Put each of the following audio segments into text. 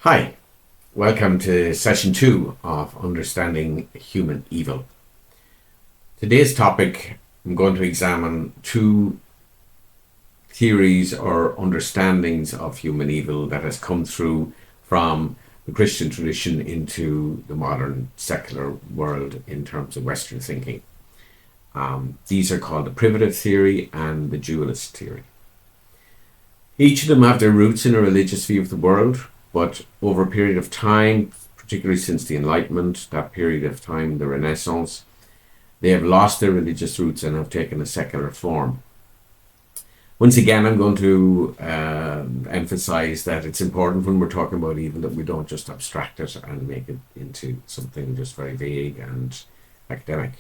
Hi, welcome to session 2 of Understanding Human Evil. Today's topic, I'm going to examine two theories or understandings of human evil that has come through from the Christian tradition into the modern secular world in terms of Western thinking. These are called the Privative theory and the Dualist theory. Each of them have their roots in a religious view of the world, but over a period of time, particularly since the Enlightenment, that period of time, the Renaissance, they have lost their religious roots and have taken a secular form. Once again, I'm going to emphasize that it's important when we're talking about evil that we don't just abstract it and make it into something just very vague and academic.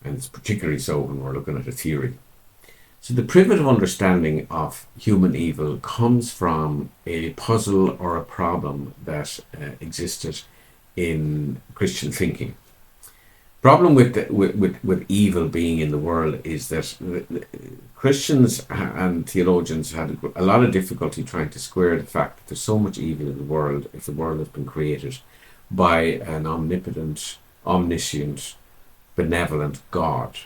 And it's particularly so when we're looking at a theory. So the primitive understanding of human evil comes from a puzzle or a problem that existed in Christian thinking. Problem with evil being in the world is that Christians and theologians had a lot of difficulty trying to square the fact that there's so much evil in the world if the world has been created by an omnipotent, omniscient, benevolent God.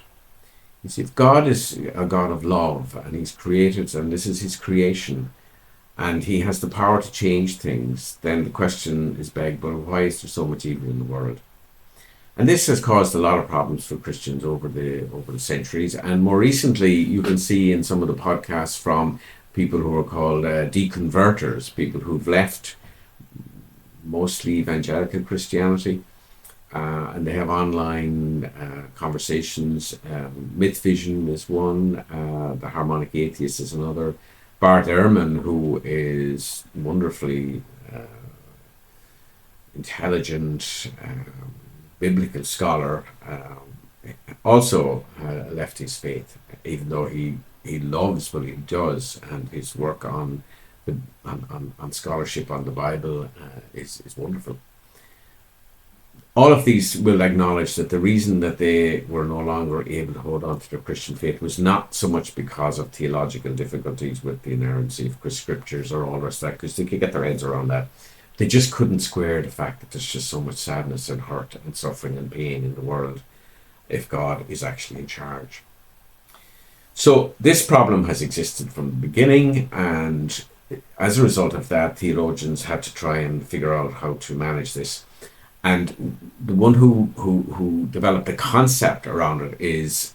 You see, if God is a God of love and He's created, and this is His creation, and He has the power to change things, then the question is begged, but why is there so much evil in the world? And this has caused a lot of problems for Christians over the centuries. And more recently, you can see in some of the podcasts from people who are called deconverters, people who've left mostly evangelical Christianity. And they have online conversations. Myth Vision is one. The Harmonic Atheist is another. Bart Ehrman, who is wonderfully intelligent, biblical scholar, also left his faith, even though he loves what he does, and his work on scholarship on the Bible is wonderful. All of these will acknowledge that the reason that they were no longer able to hold on to their Christian faith was not so much because of theological difficulties with the inerrancy of scriptures or all the rest of that, because they could get their heads around that. They just couldn't square the fact that there's just so much sadness and hurt and suffering and pain in the world if God is actually in charge. So this problem has existed from the beginning, and as a result of that, theologians had to try and figure out how to manage this. And the one who developed the concept around it is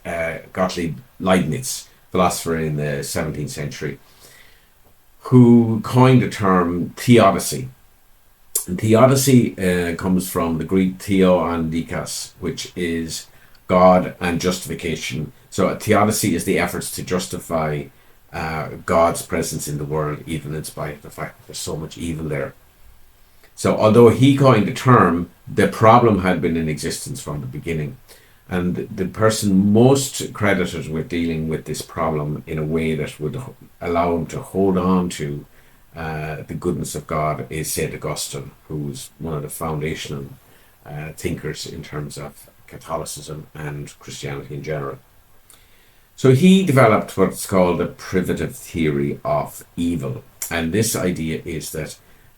Gottlieb Leibniz, philosopher in the 17th century, who coined the term theodicy. And theodicy comes from the Greek theo and dikos, which is God and justification. So a theodicy is the efforts to justify God's presence in the world, even in spite of the fact that there's so much evil there. So although he coined the term, the problem had been in existence from the beginning. And the person most credited with dealing with this problem in a way that would allow him to hold on to the goodness of God is St. Augustine, who's one of the foundational thinkers in terms of Catholicism and Christianity in general. So he developed what's called the privative theory of evil. And this idea is that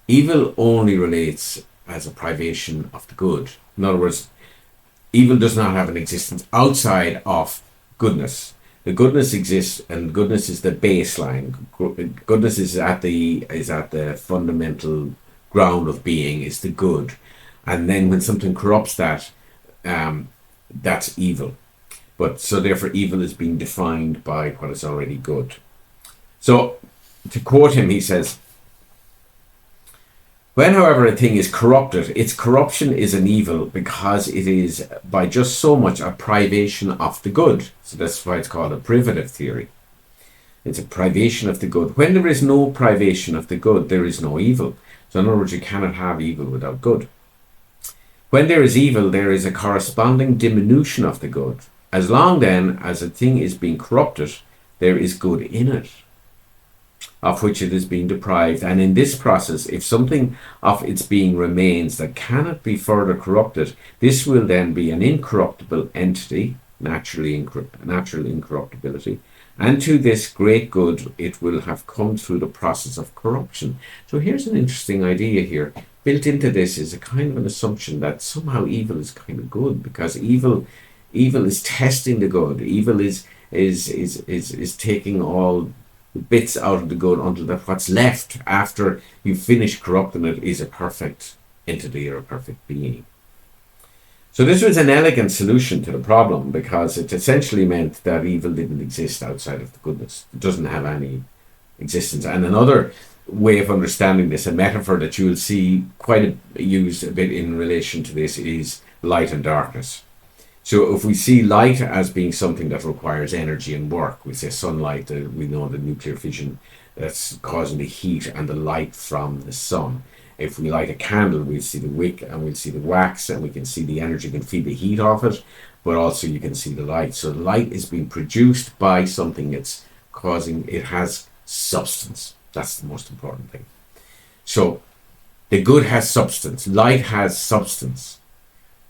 evil only relates as a privation of the good. In other words, evil does not have an existence outside of goodness. The goodness exists, and goodness is the baseline. Goodness is at the fundamental ground of being, is the good. And then when something corrupts that, that's evil. But so therefore evil is being defined by what is already good. So to quote him, he says, when, however, a thing is corrupted, its corruption is an evil because it is by just so much a privation of the good. So that's why it's called a privative theory. It's a privation of the good. When there is no privation of the good, there is no evil. So in other words, you cannot have evil without good. When there is evil, there is a corresponding diminution of the good. As long then as a thing is being corrupted, there is good in it, of which it is being deprived. And in this process, if something of its being remains that cannot be further corrupted, this will then be an incorruptible entity, natural incorruptibility, And to this great good, it will have come through the process of corruption. So here's an interesting idea here. Built into this is a kind of an assumption that somehow evil is kind of good, because evil is testing the good. Evil is taking all the bits out of the good until that what's left after you finish corrupting it is a perfect entity or a perfect being. So this was an elegant solution to the problem, because it essentially meant that evil didn't exist outside of the goodness. It doesn't have any existence. And another way of understanding this, a metaphor that you will see used a bit in relation to this, is light and darkness. So if we see light as being something that requires energy and work, we say sunlight, we know the nuclear fission that's causing the heat and the light from the sun. If we light a candle, we'll see the wick and we'll see the wax, and we can see the energy can feed the heat off it, but also you can see the light. So light is being produced by something that's causing, it has substance. That's the most important thing. So the good has substance, light has substance.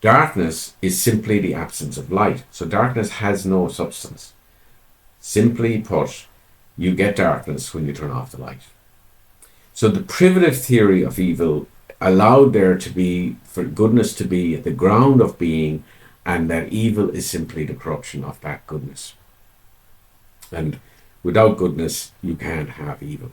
Darkness is simply the absence of light. So darkness has no substance. Simply put, you get darkness when you turn off the light. So the privative theory of evil allowed there to be, for goodness to be at the ground of being, and that evil is simply the corruption of that goodness. And without goodness, you can't have evil.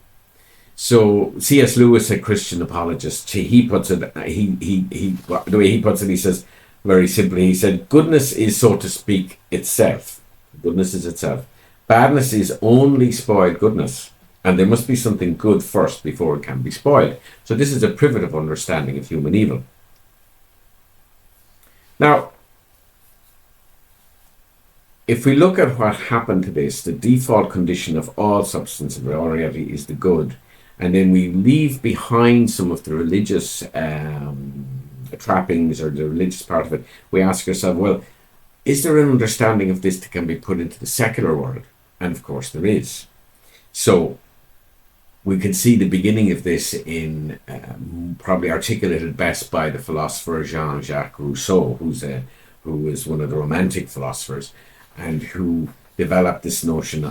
So C.S. Lewis, a Christian apologist, he puts it, the way he puts it, he says very simply, he said, goodness is, so to speak, itself. Goodness is itself. Badness is only spoiled goodness. And there must be something good first before it can be spoiled. So this is a privative understanding of human evil. Now, if we look at what happened to this, the default condition of all substance and reality is the good. And then we leave behind some of the religious trappings or the religious part of it. We ask ourselves, well, is there an understanding of this that can be put into the secular world? And of course there is. So we can see the beginning of this in probably articulated best by the philosopher Jean-Jacques Rousseau, who is one of the Romantic philosophers, and who developed this notion,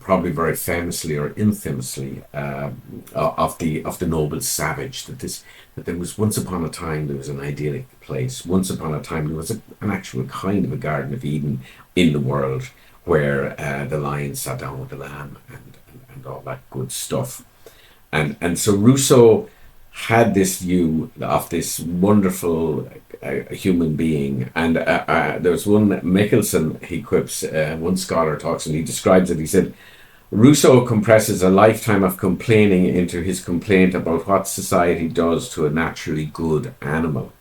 probably very famously or infamously, of the noble savage. That there was once upon a time there was an idyllic place. Once upon a time there was an actual kind of a Garden of Eden in the world, where the lion sat down with the lamb and all that good stuff. And so Rousseau had this view of this wonderful human being. And there's one, Michelson, he quips, one scholar talks and he describes it. He said, Rousseau compresses a lifetime of complaining into his complaint about what society does to a naturally good animal.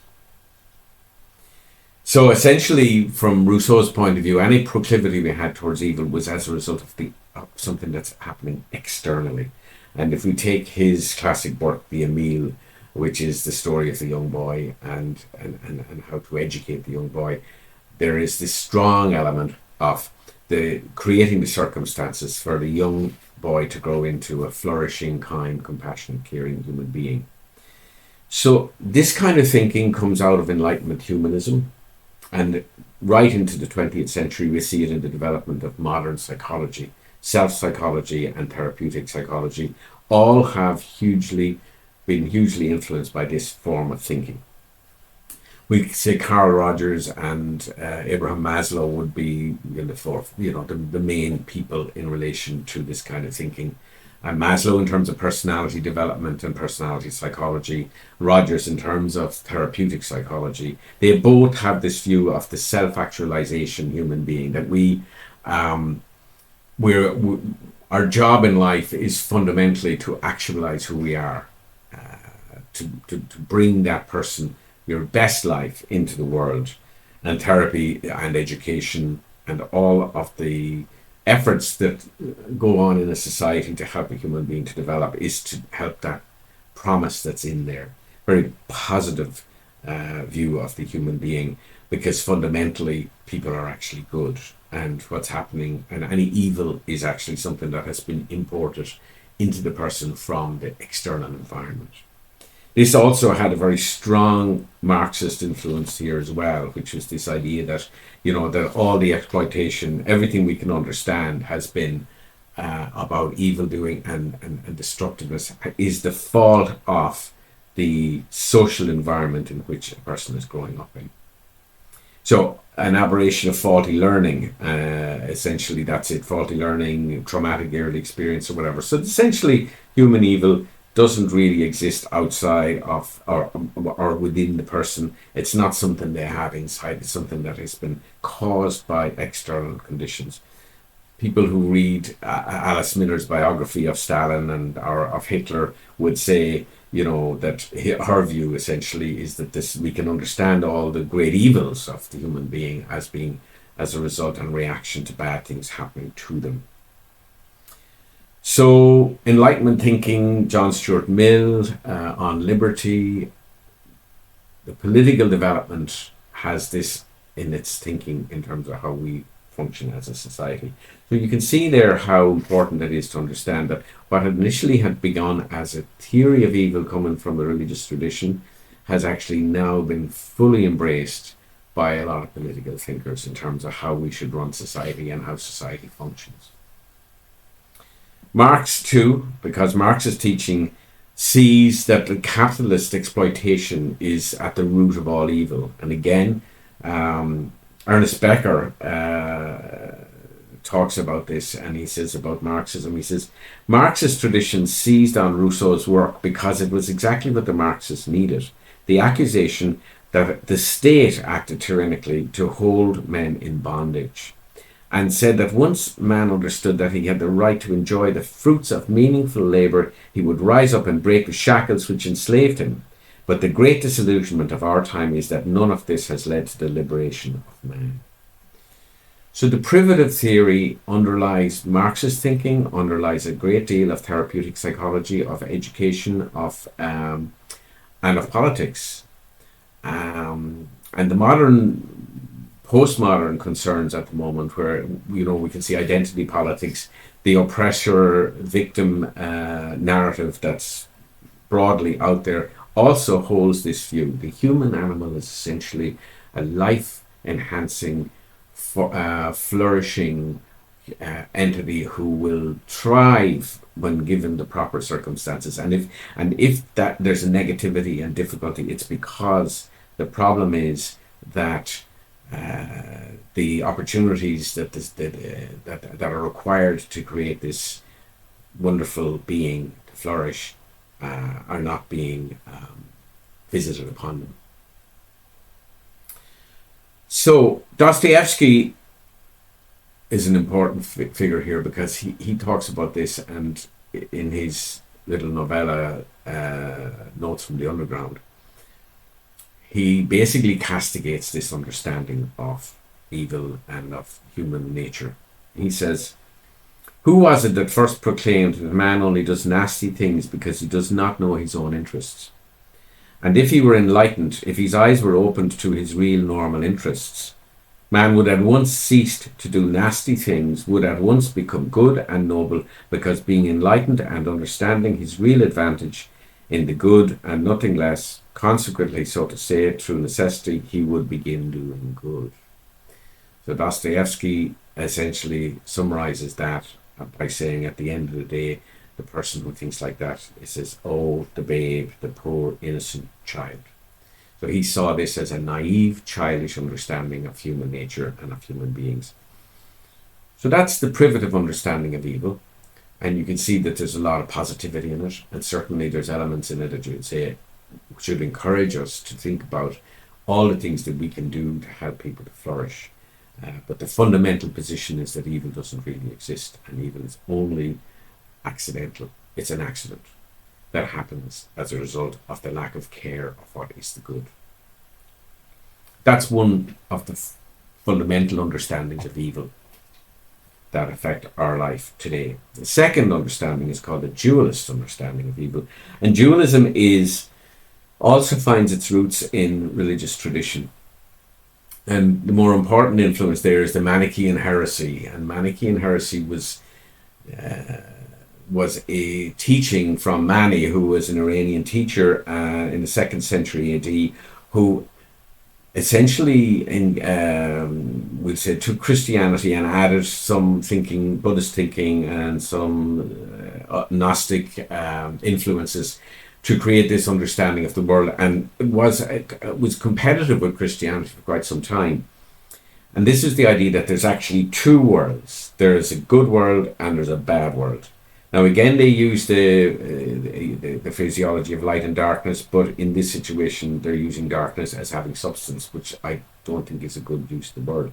So essentially, from Rousseau's point of view, any proclivity we had towards evil was as a result of something that's happening externally. And if we take his classic work, The Emile, which is the story of the young boy and how to educate the young boy, there is this strong element of the creating the circumstances for the young boy to grow into a flourishing, kind, compassionate, caring human being. So this kind of thinking comes out of Enlightenment humanism. And right into the 20th century, we see it in the development of modern psychology. Self-psychology and therapeutic psychology all have been hugely influenced by this form of thinking. We say Carl Rogers and Abraham Maslow would be the main people in relation to this kind of thinking. Maslow in terms of personality development and personality psychology, Rogers in terms of therapeutic psychology. They both have this view of the self-actualization human being, that our job in life is fundamentally to actualize who we are, to bring that person, your best life, into the world. And therapy and education and all of the efforts that go on in a society to help a human being to develop is to help that promise that's in there. Very positive view of the human being, because fundamentally people are actually good, and what's happening and any evil is actually something that has been imported into the person from the external environment. This also had a very strong Marxist influence here as well, which was this idea that, that all the exploitation, everything we can understand has been about evil doing and destructiveness, is the fault of the social environment in which a person is growing up in. So an aberration of faulty learning, essentially that's it, faulty learning, traumatic early experience or whatever. So essentially human evil doesn't really exist outside of or within the person. It's not something they have inside. It's something that has been caused by external conditions. People who read Alice Miller's biography of Stalin or of Hitler would say, that her view essentially is that we can understand all the great evils of the human being as a result and reaction to bad things happening to them. So, Enlightenment thinking, John Stuart Mill on liberty, the political development has this in its thinking in terms of how we function as a society. So you can see there how important it is to understand that what initially had begun as a theory of evil coming from the religious tradition has actually now been fully embraced by a lot of political thinkers in terms of how we should run society and how society functions. Marx too, because Marx's teaching sees that the capitalist exploitation is at the root of all evil. And again, Ernest Becker talks about this, and he says about Marxism, he says, Marxist tradition seized on Rousseau's work because it was exactly what the Marxists needed. The accusation that the state acted tyrannically to hold men in bondage, and said that once man understood that he had the right to enjoy the fruits of meaningful labour, he would rise up and break the shackles which enslaved him. But the great disillusionment of our time is that none of this has led to the liberation of man. So the privative theory underlies Marxist thinking, underlies a great deal of therapeutic psychology, of education, and of politics. And the postmodern concerns at the moment, where we can see identity politics, the oppressor victim narrative that's broadly out there, also holds this view. The human animal is essentially a life enhancing, flourishing entity who will thrive when given the proper circumstances. And if that there's a negativity and difficulty, it's because the problem is that the opportunities that are required to create this wonderful being to flourish are not being visited upon them. So Dostoevsky is an important figure here, because he talks about this, and in his little novella Notes from the Underground, he basically castigates this understanding of evil and of human nature. He says, "Who was it that first proclaimed that man only does nasty things because he does not know his own interests? And if he were enlightened, if his eyes were opened to his real normal interests, man would at once cease to do nasty things, would at once become good and noble, because being enlightened and understanding his real advantage in the good and nothing less, consequently, so to say, through necessity, he would begin doing good." So Dostoevsky essentially summarizes that by saying, at the end of the day, the person who thinks like that, it says, "Oh, the babe, the poor innocent child." So he saw this as a naive, childish understanding of human nature and of human beings. So that's the privative understanding of evil. And you can see that there's a lot of positivity in it. And certainly there's elements in it that you would say should encourage us to think about all the things that we can do to help people to flourish. But the fundamental position is that evil doesn't really exist, and evil is only accidental. It's an accident that happens as a result of the lack of care of what is the good. That's one of the fundamental understandings of evil that affect our life today. The second understanding is called the dualist understanding of evil. And dualism also finds its roots in religious tradition. And the more important influence there is the Manichaean heresy. And Manichaean heresy was was a teaching from Mani, who was an Iranian teacher in the 2nd century AD, who essentially we'll say took Christianity and added some thinking, Buddhist thinking, and some Gnostic influences to create this understanding of the world, and it was competitive with Christianity for quite some time. And this is the idea that there's actually two worlds. There's a good world and there's a bad world. Now, again, they use the phraseology of light and darkness, but in this situation, they're using darkness as having substance, which I don't think is a good use of the word.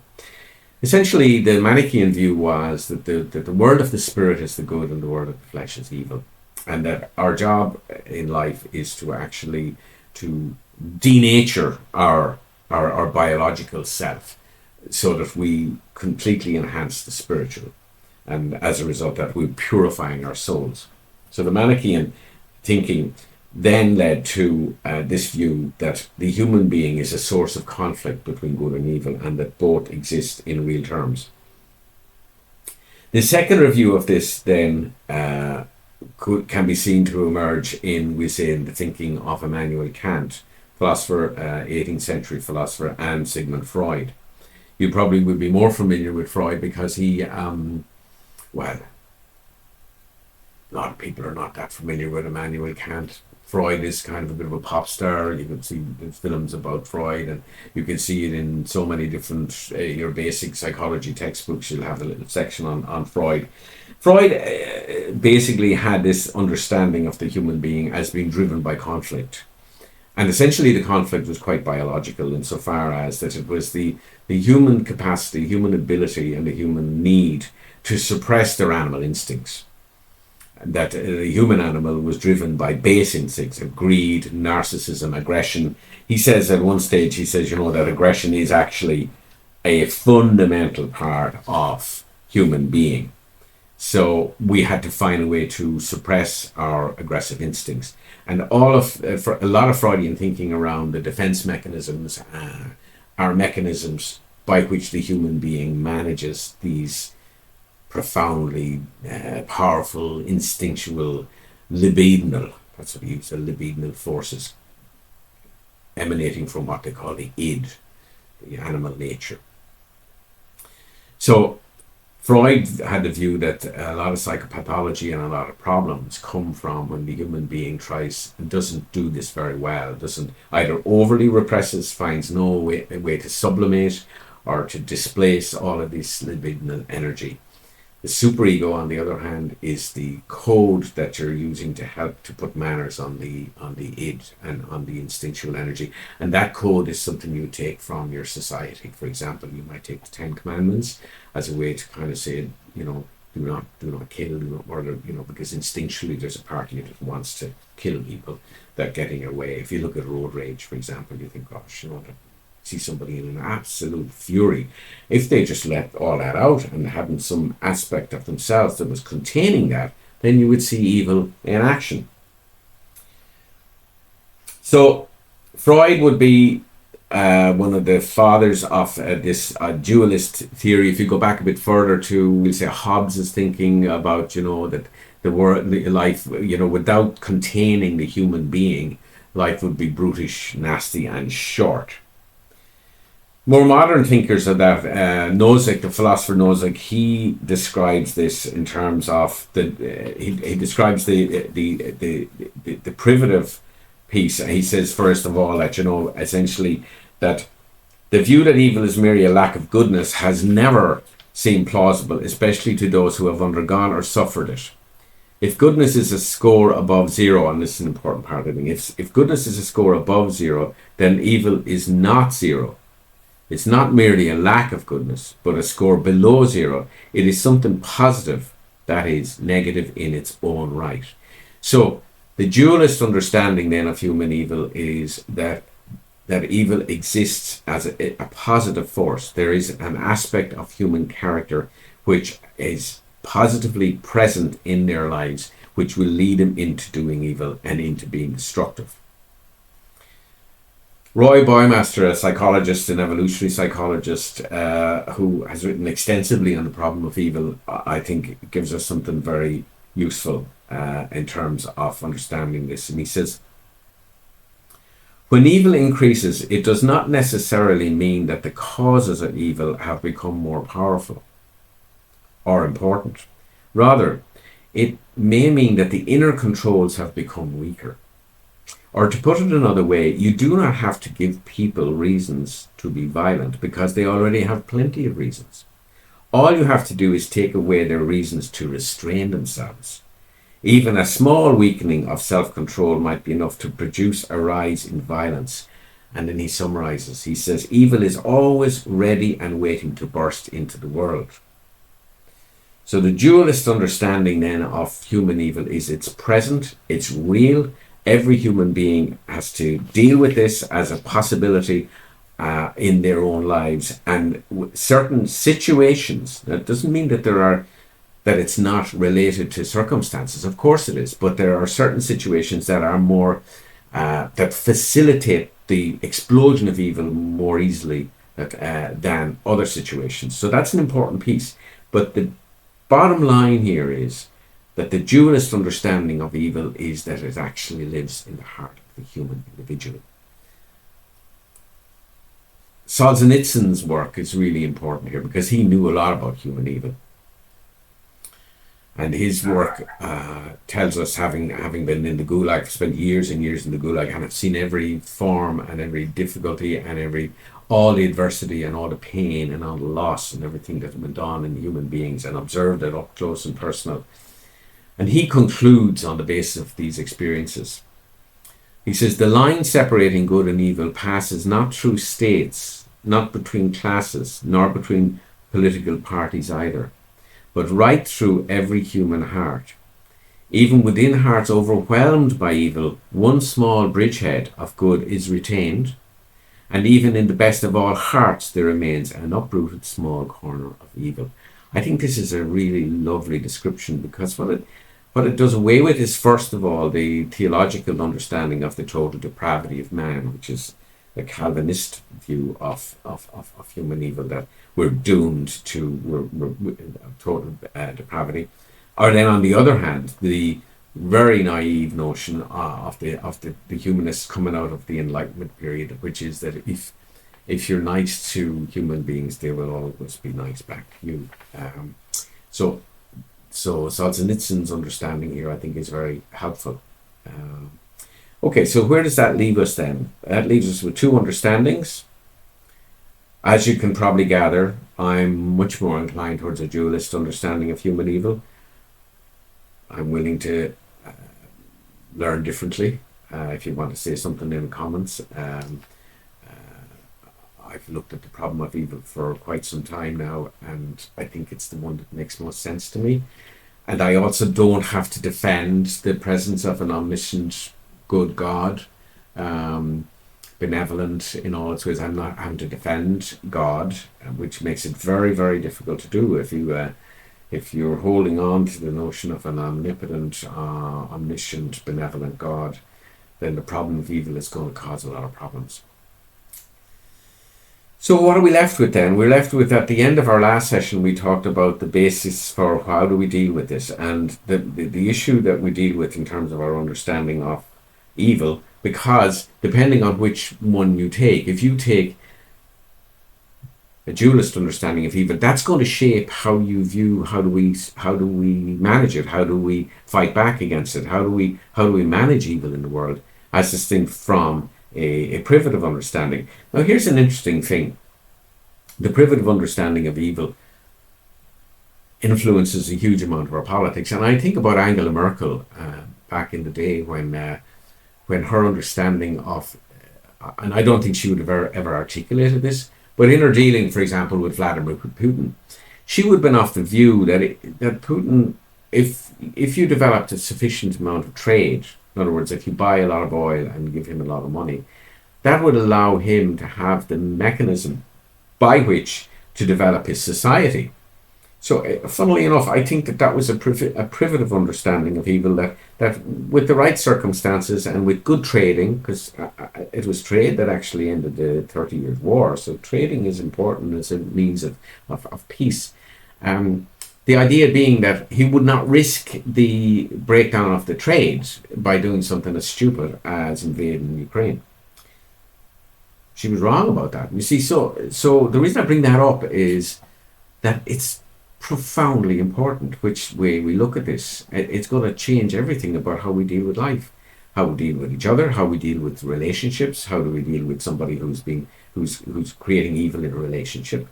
Essentially, the Manichaean view was that the world of the spirit is the good and the world of the flesh is evil, and that our job in life is to actually to denature our biological self, so that we completely enhance the spiritual, and as a result that we're purifying our souls. So the Manichaean thinking then led to this view that the human being is a source of conflict between good and evil, and that both exist in real terms. The second review of this then can be seen to emerge in, we say, in the thinking of Immanuel Kant, philosopher, 18th century philosopher, and Sigmund Freud. You probably would be more familiar with Freud because he, well, a lot of people are not that familiar with Immanuel Kant. Freud is kind of a bit of a pop star. You can see films about Freud, and you can see it in so many different, your basic psychology textbooks. You'll have a little section on Freud. Freud basically had this understanding of the human being as being driven by conflict. And essentially the conflict was quite biological, insofar as that it was the human capacity, human ability, and the human need to suppress their animal instincts. That the human animal was driven by base instincts of greed, narcissism, aggression. He says at one stage, that aggression is actually a fundamental part of human being. So we had to find a way to suppress our aggressive instincts. And for a lot of Freudian thinking around the defense mechanisms are mechanisms by which the human being manages these profoundly powerful, instinctual, libidinal, that's what he used, libidinal forces emanating from what they call the id, the animal nature. So Freud had the view that a lot of psychopathology and a lot of problems come from when the human being tries and doesn't do this very well, doesn't either overly represses, finds no way to sublimate or to displace all of this libidinal energy. The superego, on the other hand, is the code that you're using to help to put manners on the id and on the instinctual energy. And that code is something you take from your society. For example, you might take the 10 Commandments as a way to kind of say, do not kill, do not murder, because instinctually there's a part of you that wants to kill people that get in your way. If you look at road rage, for example, you think, gosh, see somebody in an absolute fury. If they just let all that out and hadn't some aspect of themselves that was containing that, then you would see evil in action. So Freud would be one of the fathers of this dualist theory. If you go back a bit further to, we'll say, Hobbes' thinking about, that the world, life, without containing the human being, life would be brutish, nasty, and short. More modern thinkers of that, Nozick, the philosopher Nozick, he describes this in terms of he describes the privative piece. He says, first of all, that essentially that the view that evil is merely a lack of goodness has never seemed plausible, especially to those who have undergone or suffered it. If goodness is a score above zero, and this is an important part of the thing, if goodness is a score above zero, then evil is not zero. It's not merely a lack of goodness, but a score below zero. It is something positive that is negative in its own right. So the dualist understanding then of human evil is that evil exists as a positive force. There is an aspect of human character which is positively present in their lives, which will lead them into doing evil and into being destructive. Roy Boymaster, a psychologist, an evolutionary psychologist, who has written extensively on the problem of evil, I think gives us something very useful in terms of understanding this. And he says, when evil increases, it does not necessarily mean that the causes of evil have become more powerful or important. Rather, it may mean that the inner controls have become weaker. Or to put it another way, you do not have to give people reasons to be violent because they already have plenty of reasons. All you have to do is take away their reasons to restrain themselves. Even a small weakening of self-control might be enough to produce a rise in violence. And then he summarizes. He says, evil is always ready and waiting to burst into the world. So the dualist understanding then of human evil is it's present, it's real. Every human being has to deal with this as a possibility in their own lives. And certain situations, that doesn't mean that that it's not related to circumstances. Of course it is, but there are certain situations that are more that facilitate the explosion of evil more easily than other situations. So that's an important piece. But the bottom line here is that the dualist understanding of evil is that it actually lives in the heart of the human individual. Solzhenitsyn's work is really important here because he knew a lot about human evil. And his work tells us, having been in the Gulag, spent years and years in the Gulag, and have seen every form and every difficulty and all the adversity and all the pain and all the loss and everything that went on in human beings, and observed it up close and personal. And he concludes on the basis of these experiences. He says, the line separating good and evil passes not through states, not between classes, nor between political parties either, but right through every human heart. Even within hearts overwhelmed by evil, one small bridgehead of good is retained, and even in the best of all hearts there remains an uprooted small corner of evil. I think this is a really lovely description, because what it does away with is, first of all, the theological understanding of the total depravity of man, which is the Calvinist view of human evil, that we're doomed to total depravity. Or then, on the other hand, the very naive notion of the humanists coming out of the Enlightenment period, which is that if you're nice to human beings, they will always be nice back to you. So Solzhenitsyn's understanding here, I think, is very helpful. Okay, so where does that leave us then? That leaves us with two understandings. As you can probably gather, I'm much more inclined towards a dualist understanding of human evil. I'm willing to learn differently. If you want to say something in the comments. I've looked at the problem of evil for quite some time now, and I think it's the one that makes most sense to me. And I also don't have to defend the presence of an omniscient, good God, benevolent in all its ways. I'm not having to defend God, which makes it very, very difficult to do. If you're holding on to the notion of an omnipotent, omniscient, benevolent God, then the problem of evil is going to cause a lot of problems. So what are we left with then? We're left with, at the end of our last session, we talked about the basis for how do we deal with this, and the issue that we deal with in terms of our understanding of evil, because depending on which one you take, if you take a dualist understanding of evil, that's going to shape how you view how do we manage it, how do we fight back against it, how do we manage evil in the world, as distinct from a privative understanding. Now here's an interesting thing. The privative understanding of evil influences a huge amount of our politics, and I think about Angela Merkel back in the day when her understanding of, and I don't think she would have ever articulated this, but in her dealing, for example, with Vladimir Putin, she would have been off the view that Putin, if you developed a sufficient amount of trade, in other words, if you buy a lot of oil and give him a lot of money, that would allow him to have the mechanism by which to develop his society. So, funnily enough, I think that was a privative understanding of evil, that with the right circumstances and with good trading, because it was trade that actually ended the 30 Years' War, so trading is important as a means of peace. The idea being that he would not risk the breakdown of the trade by doing something as stupid as invading Ukraine. She was wrong about that. You see, so the reason I bring that up is that it's profoundly important which way we look at this. It's going to change everything about how we deal with life, how we deal with each other, how we deal with relationships, how do we deal with somebody who's creating evil in a relationship.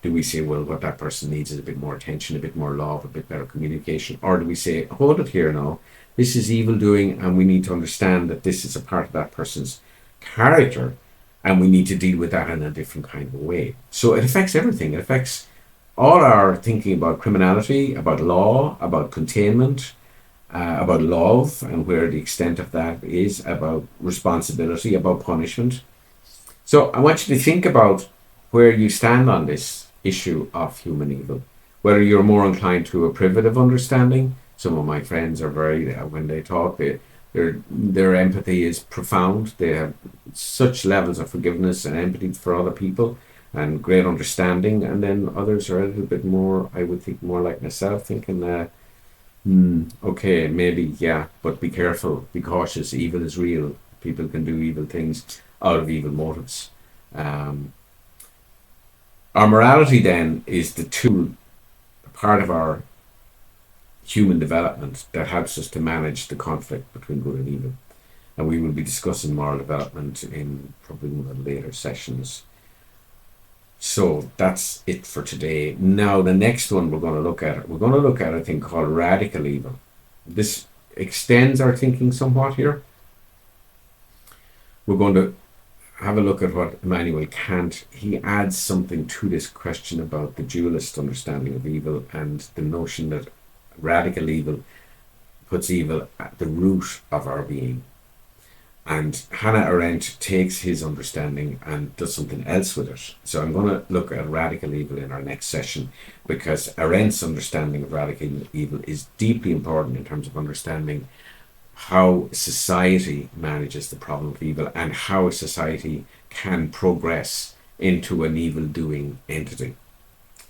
Do we say, well, what that person needs is a bit more attention, a bit more love, a bit better communication? Or do we say, hold it here now, this is evil doing, and we need to understand that this is a part of that person's character, and we need to deal with that in a different kind of way. So it affects everything. It affects all our thinking about criminality, about law, about containment, about love, and where the extent of that is, about responsibility, about punishment. So I want you to think about where you stand on this issue of human evil, whether you're more inclined to a privative understanding. Some of my friends are very, when they talk, their empathy is profound. They have such levels of forgiveness and empathy for other people and great understanding. And then others are a little bit more, I would think, more like myself, thinking, okay, maybe, yeah, but be careful, be cautious. Evil is real. People can do evil things out of evil motives. Our morality then is the tool, part of our human development that helps us to manage the conflict between good and evil. And we will be discussing moral development in probably one of the later sessions. So that's it for today. Now the next one we're going to look at a thing called radical evil. This extends our thinking somewhat here. We're going to have a look at what Immanuel Kant, he adds something to this question about the dualist understanding of evil and the notion that radical evil puts evil at the root of our being. And Hannah Arendt takes his understanding and does something else with it. So I'm going to look at radical evil in our next session, because Arendt's understanding of radical evil is deeply important in terms of understanding how society manages the problem of evil and how a society can progress into an evil-doing entity.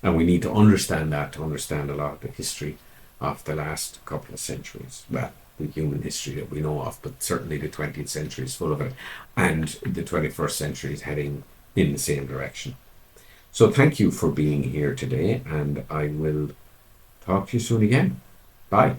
And we need to understand that to understand a lot of the history of the last couple of centuries. Well, the human history that we know of, but certainly the 20th century is full of it, and the 21st century is heading in the same direction. So thank you for being here today, and I will talk to you soon again. Bye.